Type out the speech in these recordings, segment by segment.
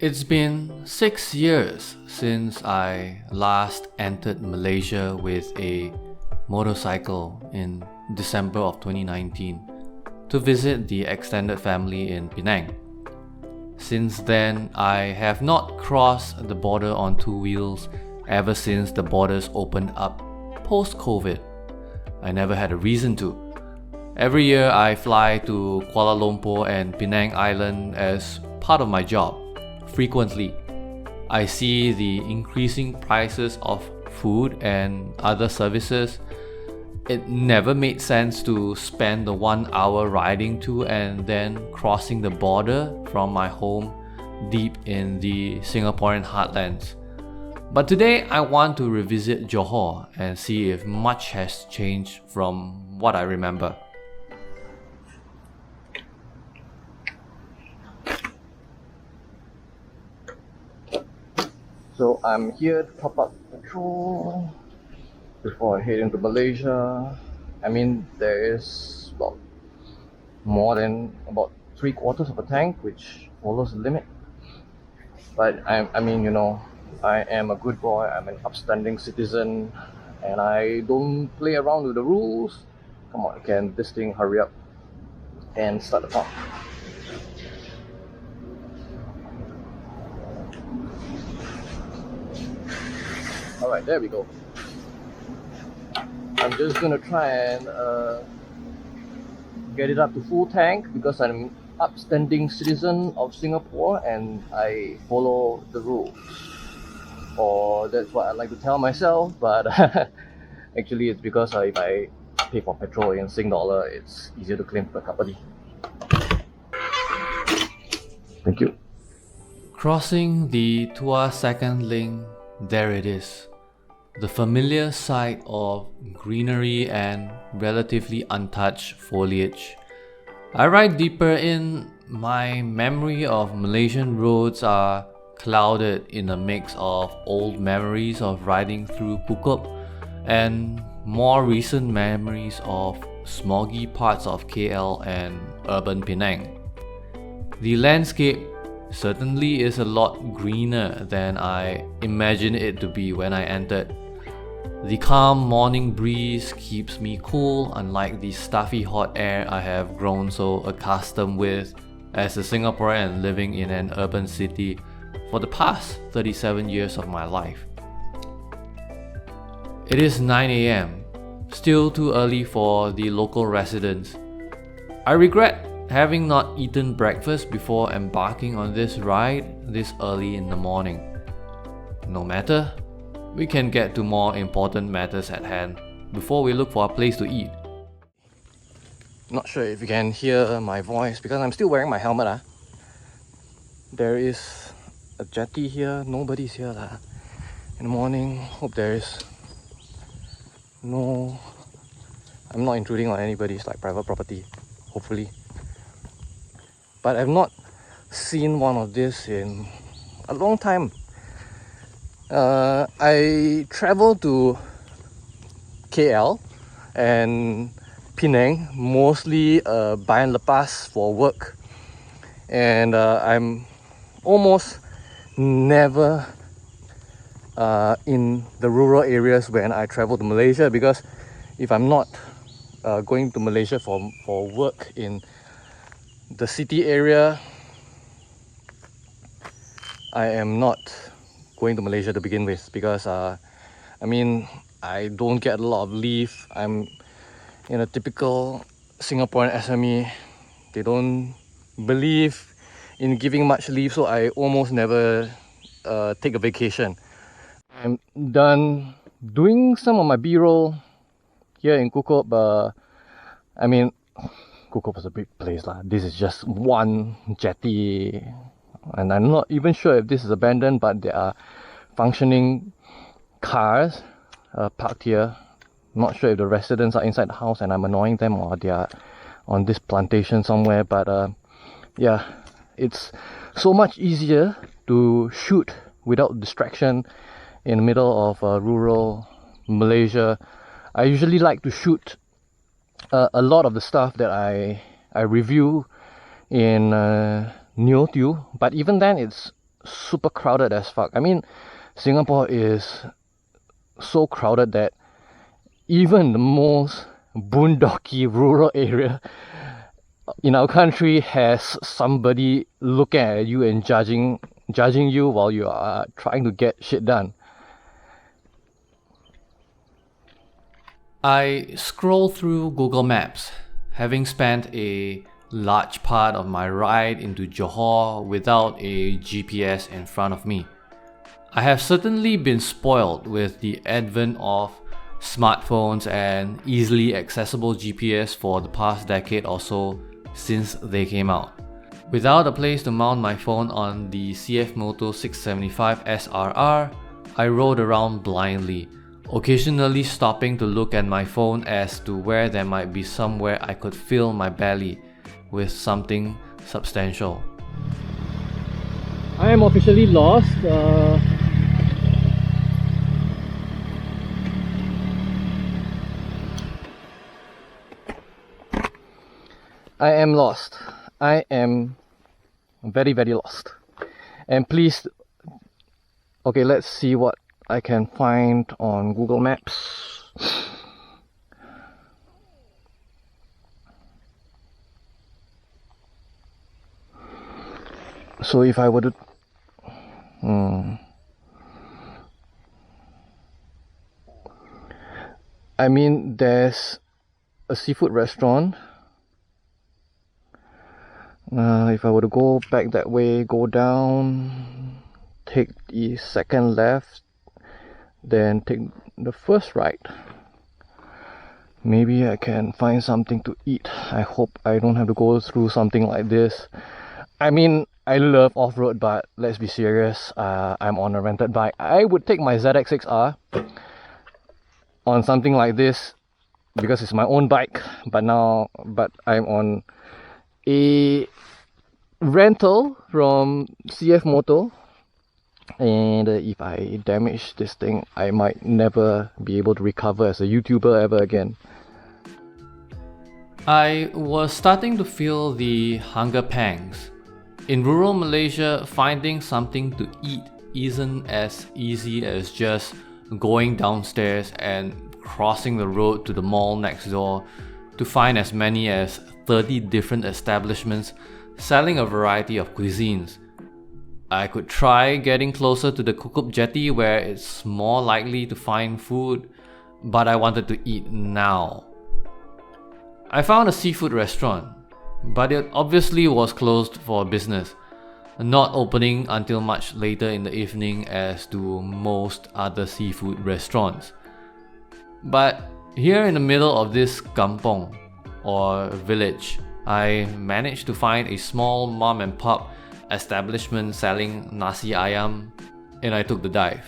It's been 6 years since I last entered Malaysia with a motorcycle in December of 2019 to visit the extended family in Penang. Since then, I have not crossed the border on two wheels ever since the borders opened up post-COVID. I never had a reason to. Every year I fly to Kuala Lumpur and Penang Island as part of my job. Frequently, I see the increasing prices of food and other services. It never made sense to spend the 1 hour riding to and then crossing the border from my home deep in the Singaporean heartlands. But today I want to revisit Johor and see if much has changed from what I remember. So I'm here to top up petrol before I head into Malaysia. I mean, there is more than about 3/4 of a tank, which follows the limit. But I am a good boy. I'm an upstanding citizen, and I don't play around with the rules. Come on, can this thing hurry up and start the pump? Alright, there we go. I'm just gonna try and get it up to full tank because I'm an upstanding citizen of Singapore and I follow the rules. Or that's what I like to tell myself, but actually it's because if I pay for petrol in Sing dollar, it's easier to claim for the company. Thank you. Crossing the Tuas second link, there it is. The familiar sight of greenery and relatively untouched foliage. I ride deeper in, my memory of Malaysian roads are clouded in a mix of old memories of riding through Phuket and more recent memories of smoggy parts of KL and urban Penang. The landscape certainly is a lot greener than I imagined it to be when I entered. The calm morning breeze keeps me cool, unlike the stuffy hot air I have grown so accustomed with as a Singaporean living in an urban city for the past 37 years of my life. It is 9 AM, still too early for the local residents. I regret having not eaten breakfast before embarking on this ride this early in the morning. No matter, we can get to more important matters at hand before we look for a place to eat. Not sure if you can hear my voice because I'm still wearing my helmet. There is a jetty here, nobody's here in the morning. Hope there is no... I'm not intruding on anybody's private property, hopefully. But I've not seen one of this in a long time. I travel to KL and Penang mostly by and lepas for work, and I'm almost never in the rural areas when I travel to Malaysia, because if I'm not going to Malaysia for work in the city area, I am not going to Malaysia to begin with, because I don't get a lot of leave. I'm in a typical Singaporean SME. They don't believe in giving much leave, so I almost never take a vacation. I'm done doing some of my B-roll here in Kukup. Kukup is a big place. This is just one jetty, and I'm not even sure if this is abandoned, but there are functioning cars parked here. Not sure if the residents are inside the house and I'm annoying them, or they are on this plantation somewhere. But yeah, it's so much easier to shoot without distraction in the middle of rural Malaysia. I usually like to shoot a lot of the stuff that I review in Neo2, but even then it's super crowded as fuck. I mean, Singapore is so crowded that even the most boondocky rural area in our country has somebody looking at you and judging you while you are trying to get shit done. I scroll through Google Maps, having spent a large part of my ride into Johor without a GPS in front of me. I have certainly been spoiled with the advent of smartphones and easily accessible GPS for the past decade or so since they came out. Without a place to mount my phone on the CFMoto 675 SRR, I rode around blindly, occasionally stopping to look at my phone as to where there might be somewhere I could fill my belly with something substantial. I am officially lost. I am lost. I am very, very lost. And please, okay, let's see what I can find on Google Maps. So if I were to I mean, there's a seafood restaurant. If I were to go back that way, go down, take the second left, then take the first right. Maybe I can find something to eat. I hope I don't have to go through something like this. I mean, I love off-road, but let's be serious, I'm on a rented bike. I would take my ZX6R on something like this because it's my own bike, but I'm on a rental from CFMoto, and if I damage this thing, I might never be able to recover as a YouTuber ever again. I was starting to feel the hunger pangs. In rural Malaysia, finding something to eat isn't as easy as just going downstairs and crossing the road to the mall next door to find as many as 30 different establishments selling a variety of cuisines. I could try getting closer to the Kukup jetty where it's more likely to find food, but I wanted to eat now. I found a seafood restaurant, but it obviously was closed for business, not opening until much later in the evening as do most other seafood restaurants. But here in the middle of this kampong, or village, I managed to find a small mom and pop establishment selling nasi ayam, and I took the dive.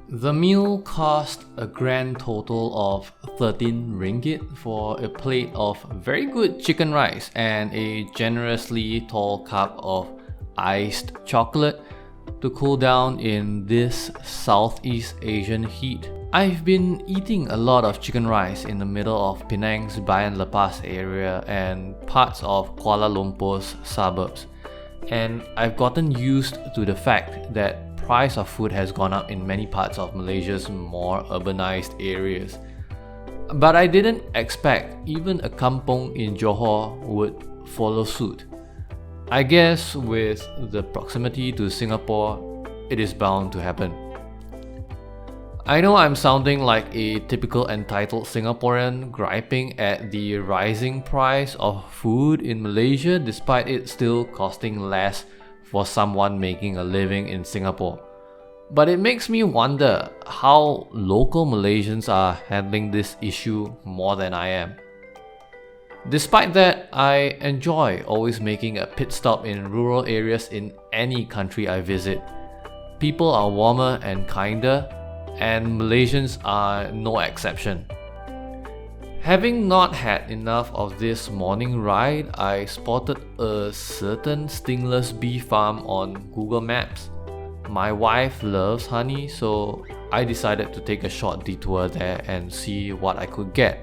The meal cost a grand total of 13 ringgit for a plate of very good chicken rice and a generously tall cup of iced chocolate to cool down in this Southeast Asian heat. I've been eating a lot of chicken rice in the middle of Penang's Bayan Lepas area and parts of Kuala Lumpur's suburbs, and I've gotten used to the fact that price of food has gone up in many parts of Malaysia's more urbanized areas. But I didn't expect even a kampong in Johor would follow suit. I guess with the proximity to Singapore, it is bound to happen. I know I'm sounding like a typical entitled Singaporean griping at the rising price of food in Malaysia despite it still costing less for someone making a living in Singapore. But it makes me wonder how local Malaysians are handling this issue more than I am. Despite that, I enjoy always making a pit stop in rural areas in any country I visit. People are warmer and kinder, and Malaysians are no exception. Having not had enough of this morning ride, I spotted a certain stingless bee farm on Google Maps. My wife loves honey, so I decided to take a short detour there and see what I could get.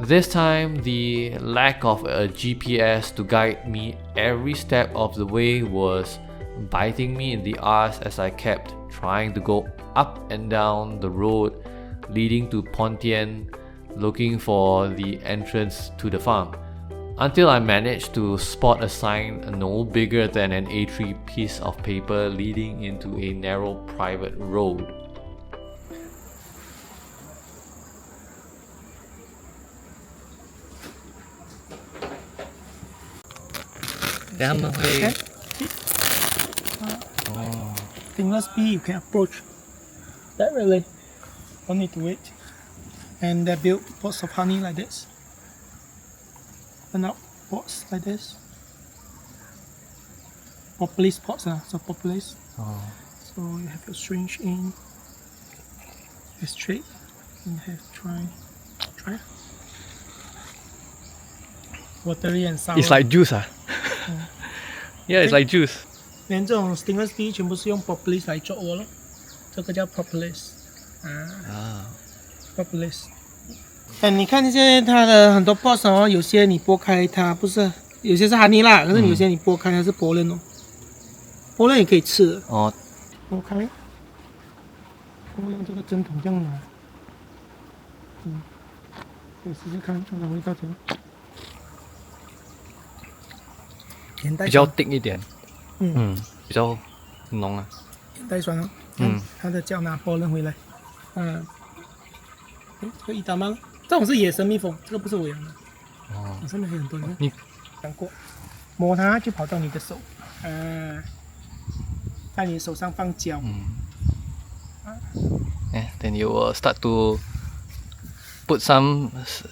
This time, the lack of a GPS to guide me every step of the way was biting me in the arse as I kept trying to go up and down the road leading to Pontian, looking for the entrance to the farm, until I managed to spot a sign no bigger than an A3 piece of paper leading into a narrow private road. Stingless bee, you can approach directly. Don't need to wait. And they build pots of honey like this. Open up pots like this. Propolis pots, so propolis. So you have your syringe in. It's straight. And you have try. Watery and sour. It's like juice, Yeah, it's like juice. 连这种 stingless bee 全部是用 propolis 来做窝咯，这个叫 propolis propolis。你看这些它的很多 pots 哦，有些你剥开它不是，有些是 honey 啦，可是有些你剥开它是 pollen 哦，pollen 也可以吃的哦。剥开，我用这个针筒这样拿，可以试试看，看看味道怎样。比较thick一点，比较浓啊。盐带酸哦，它的胶拿 pollen 回来，这个伊达曼，这种是野生蜜蜂，这个不是我养的。上面还有很多人。你讲过，摸它就跑到你的手，在你手上放胶。Then you will start to put some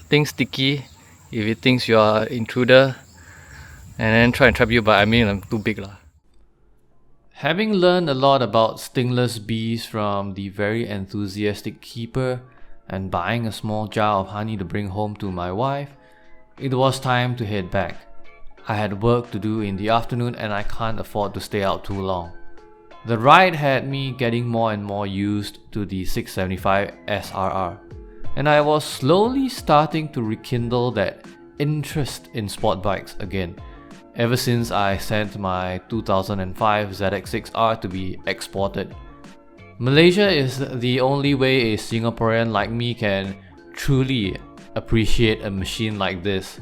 things sticky if it thinks you are intruder, and then try and trap you. But I mean, I'm too big lah. Having learned a lot about stingless bees from the very enthusiastic keeper and buying a small jar of honey to bring home to my wife, it was time to head back. I had work to do in the afternoon and I can't afford to stay out too long. The ride had me getting more and more used to the 675 SRR, and I was slowly starting to rekindle that interest in sport bikes again, ever since I sent my 2005 ZX6R to be exported. Malaysia is the only way a Singaporean like me can truly appreciate a machine like this,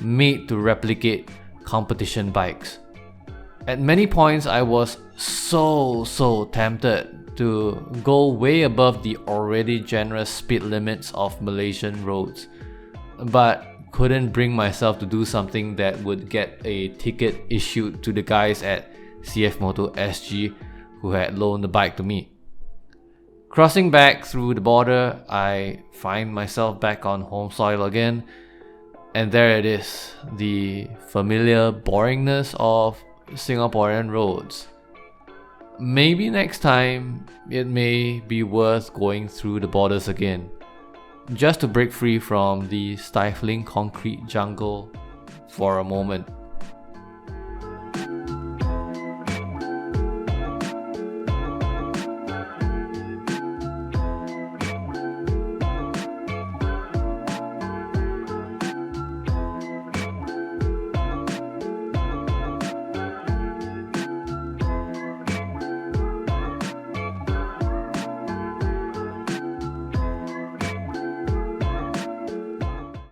made to replicate competition bikes. At many points I was so tempted to go way above the already generous speed limits of Malaysian roads, but couldn't bring myself to do something that would get a ticket issued to the guys at CFMoto SG who had loaned the bike to me. Crossing back through the border, I find myself back on home soil again, and there it is, the familiar boringness of Singaporean roads. Maybe next time it may be worth going through the borders again, just to break free from the stifling concrete jungle for a moment.